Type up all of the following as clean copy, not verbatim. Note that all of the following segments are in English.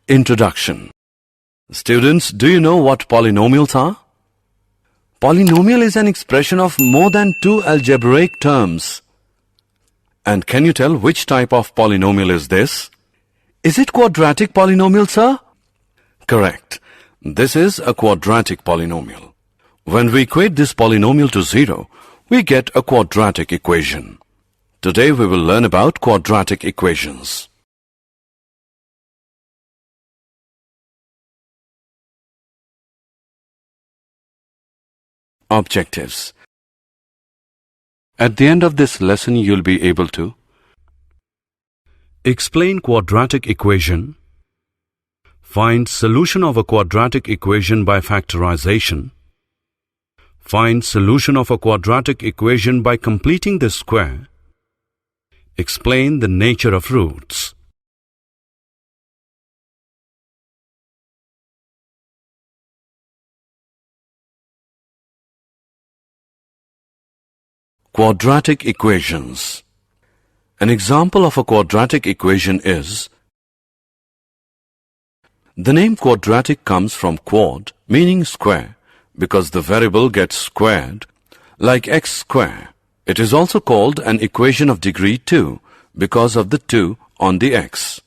Introduction. Students, do you know what polynomials are? Polynomial is an expression of more than two algebraic terms. And can you tell which type of polynomial is this? Is it quadratic polynomial, sir? Correct. This is a quadratic polynomial. When we equate this polynomial to 0, we get a quadratic equation. Today we will learn about quadratic equations. Objectives. At the end of this lesson, you'll be able to explain quadratic equation, find solution of a quadratic equation by factorization, find solution of a quadratic equation by completing the square, explain the nature of roots. Quadratic equations. An example of a quadratic equation is, the name quadratic comes from quad, meaning square, because the variable gets squared, like x square. It is also called an equation of degree 2, because of the 2 on the x.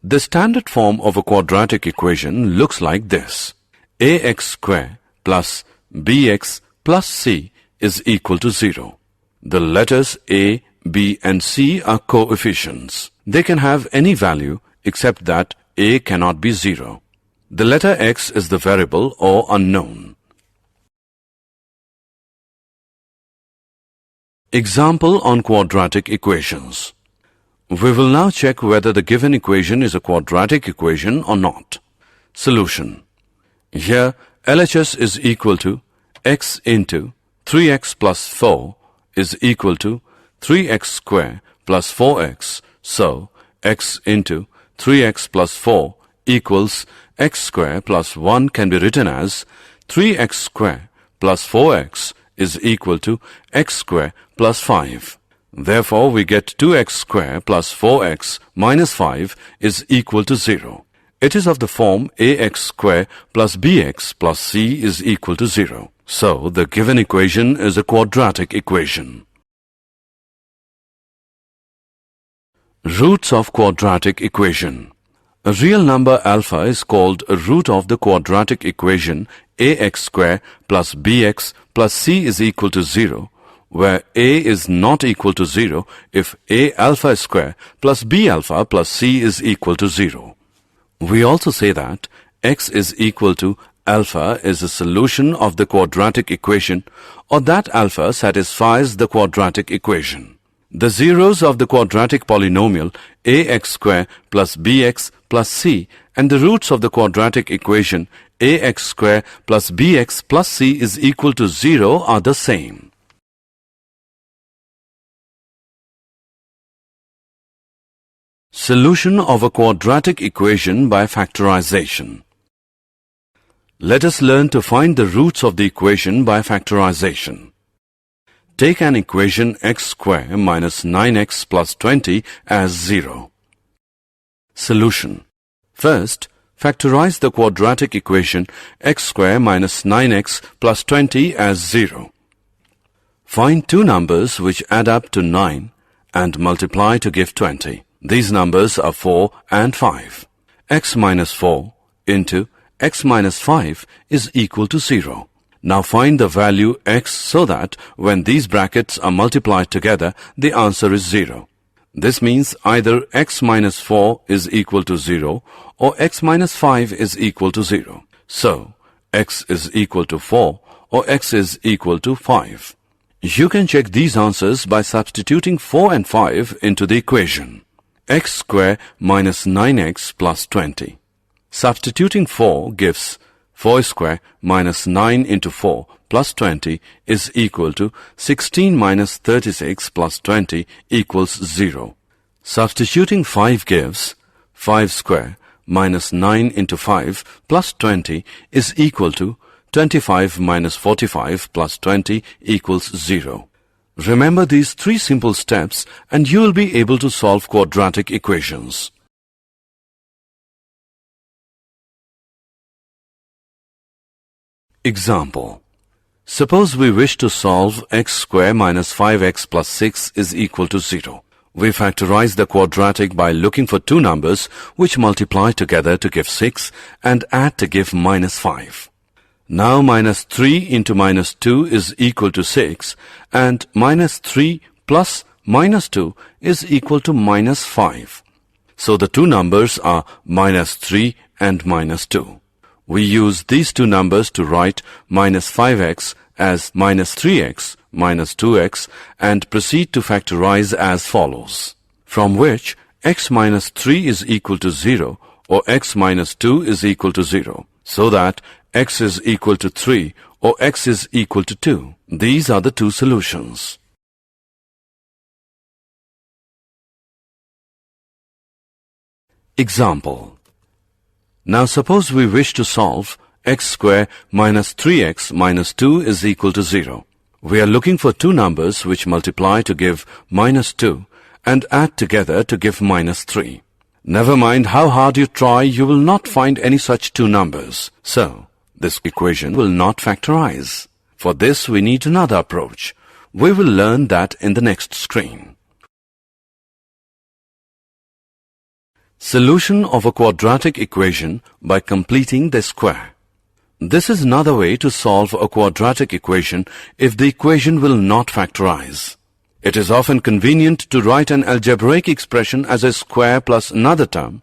The standard form of a quadratic equation looks like this. ax square plus bx plus c is equal to 0. The letters a, b and c are coefficients. They can have any value except that a cannot be 0. The letter x is the variable or unknown. Example on quadratic equations. We will now check whether the given equation is a quadratic equation or not. Solution. Here LHS is equal to x into 3x plus 4 is equal to 3x square plus 4x. So, x into 3x plus 4 equals x square plus 1 can be written as 3x square plus 4x is equal to x square plus 5. Therefore, we get 2x square plus 4x minus 5 is equal to 0. It is of the form ax square plus bx plus c is equal to 0. So, the given equation is a quadratic equation. Roots of quadratic equation. A real number alpha is called a root of the quadratic equation ax square plus bx plus c is equal to 0, where a is not equal to 0 if a alpha square plus b alpha plus c is equal to 0. We also say that x is equal to alpha is a solution of the quadratic equation, or that alpha satisfies the quadratic equation. The zeros of the quadratic polynomial ax square plus bx plus c and the roots of the quadratic equation ax square plus bx plus c is equal to 0 are the same. Solution of a quadratic equation by factorization. Let us learn to find the roots of the equation by factorization. Take an equation x square minus 9x plus 20 as 0. Solution. First, factorize the quadratic equation x square minus 9x plus 20 as 0. Find two numbers which add up to 9 and multiply to give 20. These numbers are 4 and 5. X minus 4 into x minus 5 is equal to 0. Now find the value x so that when these brackets are multiplied together, the answer is 0. This means either x minus 4 is equal to 0 or x minus 5 is equal to 0. So, x is equal to 4 or x is equal to 5. You can check these answers by substituting 4 and 5 into the equation. X square minus 9x plus 20. Substituting 4 gives 4 square minus 9 into 4 plus 20 is equal to 16 minus 36 plus 20 equals 0. Substituting 5 gives 5 square minus 9 into 5 plus 20 is equal to 25 minus 45 plus 20 equals 0. Remember these three simple steps and you will be able to solve quadratic equations. Example. Suppose we wish to solve x square minus 5x plus 6 is equal to 0. We factorize the quadratic by looking for two numbers which multiply together to give 6 and add to give minus 5. Now minus 3 into minus 2 is equal to 6 and minus 3 plus minus 2 is equal to minus 5. So the two numbers are minus 3 and minus 2. We use these two numbers to write minus 5x as minus 3x minus 2x and proceed to factorize as follows. From which x minus 3 is equal to 0 or x minus 2 is equal to 0. So that x is equal to 3 or x is equal to 2. These are the two solutions. Example. Now suppose we wish to solve x square minus 3x minus 2 is equal to 0. We are looking for two numbers which multiply to give minus 2 and add together to give minus 3. Never mind how hard you try, you will not find any such two numbers. So, this equation will not factorize. For this we need another approach. We will learn that in the next screen. Solution of a quadratic equation by completing the square. This is another way to solve a quadratic equation if the equation will not factorize. It is often convenient to write an algebraic expression as a square plus another term.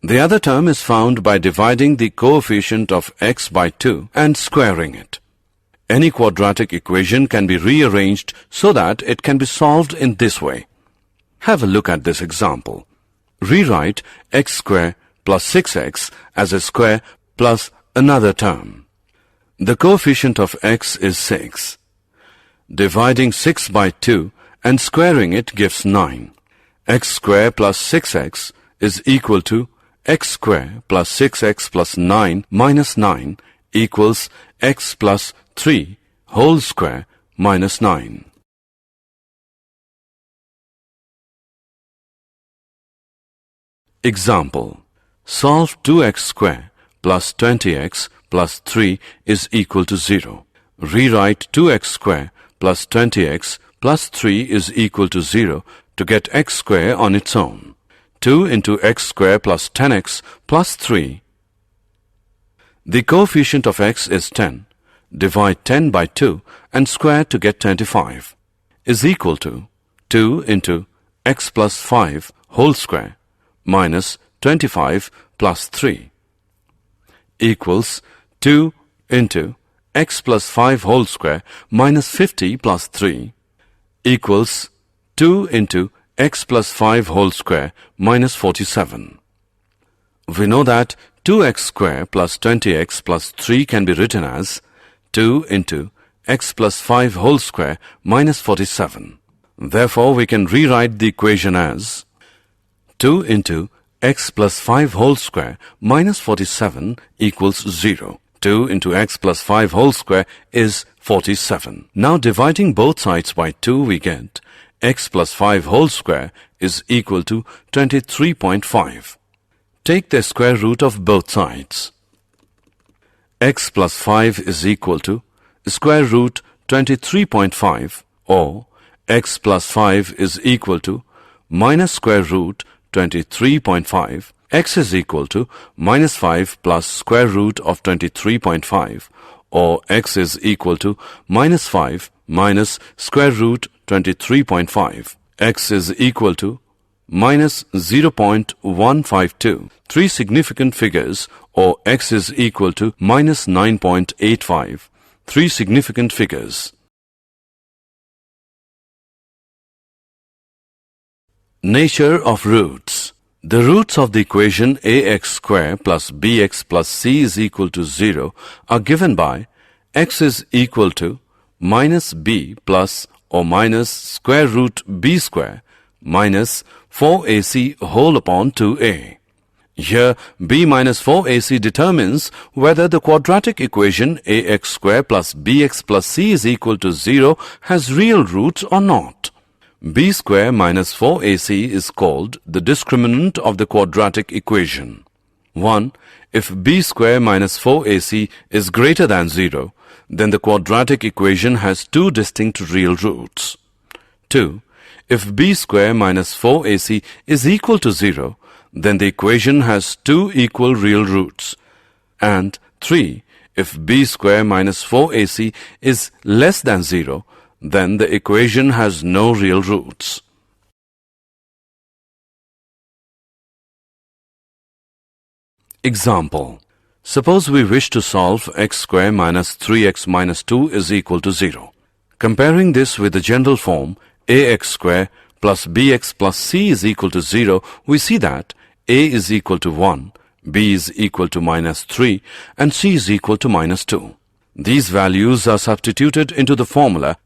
The other term is found by dividing the coefficient of x by 2 and squaring it. Any quadratic equation can be rearranged so that it can be solved in this way. Have a look at this example. Rewrite x square plus 6x as a square plus another term. The coefficient of x is 6. Dividing 6 by 2 and squaring it gives 9. X square plus 6x is equal to x square plus 6x plus 9 minus 9 equals x plus 3 whole square minus 9. Example. Solve 2x square plus 20x plus 3 is equal to 0. Rewrite 2x square plus 20x plus 3 is equal to 0 to get x square on its own. 2 into x square plus 10x plus 3. The coefficient of x is 10. Divide 10 by 2 and square to get 25 is equal to 2 into x plus 5 whole square minus 25 plus 3 equals 2 into x plus 5 whole square minus 50 plus 3 equals 2 into x plus 5 whole square minus 47. We know that 2x square plus 20x plus 3 can be written as 2 into x plus 5 whole square minus 47. Therefore, we can rewrite the equation as 2 into x plus 5 whole square minus 47 equals 0. 2 into x plus 5 whole square is 47. Now dividing both sides by 2 we get x plus 5 whole square is equal to 23.5. Take the square root of both sides. X plus 5 is equal to square root 23.5 or x plus 5 is equal to minus square root 23.5. X is equal to minus 5 plus square root of 23.5 or x is equal to minus 5 minus square root 23.5. X is equal to minus 0.152. Three significant figures or x is equal to minus 9.85. Three significant figures. Nature of roots. The roots of the equation ax square plus bx plus c is equal to 0 are given by x is equal to minus b plus or minus square root b square minus 4ac whole upon 2a. Here, b minus 4ac determines whether the quadratic equation ax square plus bx plus c is equal to 0 has real roots or not. b square minus 4ac is called the discriminant of the quadratic equation. 1. If b square minus 4ac is greater than 0, then the quadratic equation has two distinct real roots. 2. If b square minus 4ac is equal to 0, then the equation has two equal real roots. And 3. If b square minus 4ac is less than 0, then the equation has no real roots. Example. Suppose we wish to solve x square minus 3x minus 2 is equal to 0. Comparing this with the general form ax square plus bx plus c is equal to 0, we see that a is equal to 1, b is equal to minus 3, and c is equal to minus 2. These values are substituted into the formula.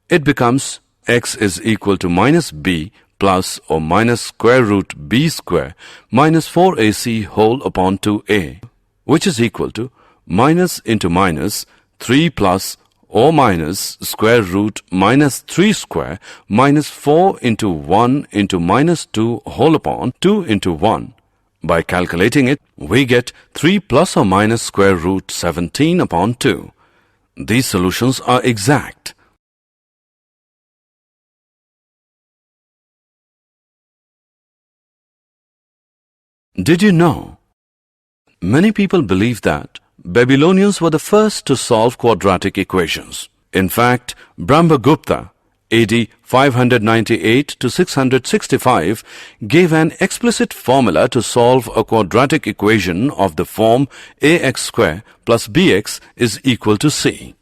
It becomes x is equal to minus b plus or minus square root b square minus 4ac whole upon 2a, which is equal to minus into minus 3 plus or minus square root minus 3 square minus 4 into 1 into minus 2 whole upon 2 into 1. By calculating it, we get 3 plus or minus square root 17 upon 2. These solutions are exact. Did you know? Many people believe that Babylonians were the first to solve quadratic equations. In fact, Brahmagupta, AD 598 to 665, gave an explicit formula to solve a quadratic equation of the form ax square plus bx is equal to c.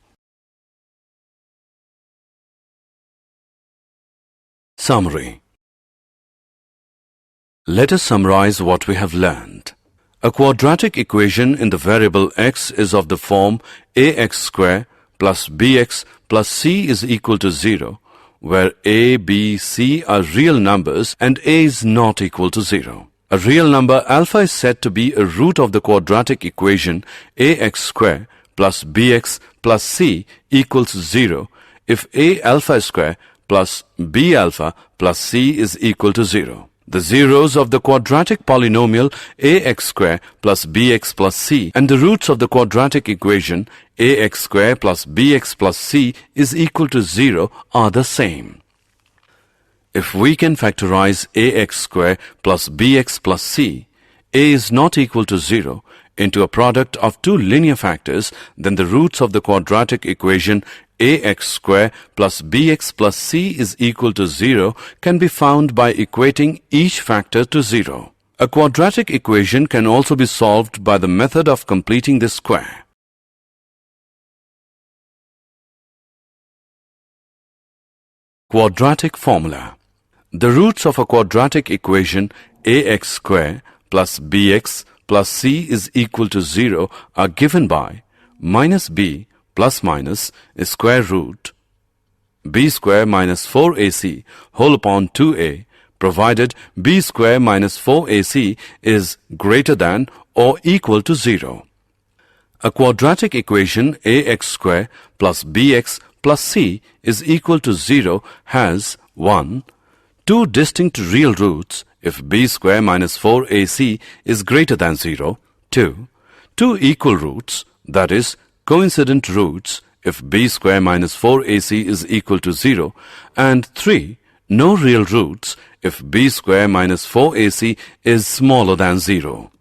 Summary. Let us summarize what we have learned. A quadratic equation in the variable x is of the form ax square plus bx plus c is equal to 0, where a, b, c are real numbers and a is not equal to 0. A real number alpha is said to be a root of the quadratic equation ax square plus bx plus c equals 0 if a alpha square plus b alpha plus c is equal to 0. The zeros of the quadratic polynomial ax square plus bx plus c and the roots of the quadratic equation ax square plus bx plus c is equal to 0 are the same. If we can factorize ax square plus bx plus c, a is not equal to 0, into a product of two linear factors, then the roots of the quadratic equation ax square plus bx plus c is equal to 0 can be found by equating each factor to 0. A quadratic equation can also be solved by the method of completing the square. Quadratic formula. The roots of a quadratic equation ax square plus bx plus c is equal to 0 are given by minus b plus minus square root b square minus 4ac whole upon 2a, provided b square minus 4ac is greater than or equal to 0. A quadratic equation ax square plus bx plus c is equal to 0 has 1. Two distinct real roots if b square minus 4ac is greater than 0. 2. Two equal roots, that is, coincident roots if b square minus 4ac is equal to 0, and 3. No real roots if b square minus 4ac is smaller than 0.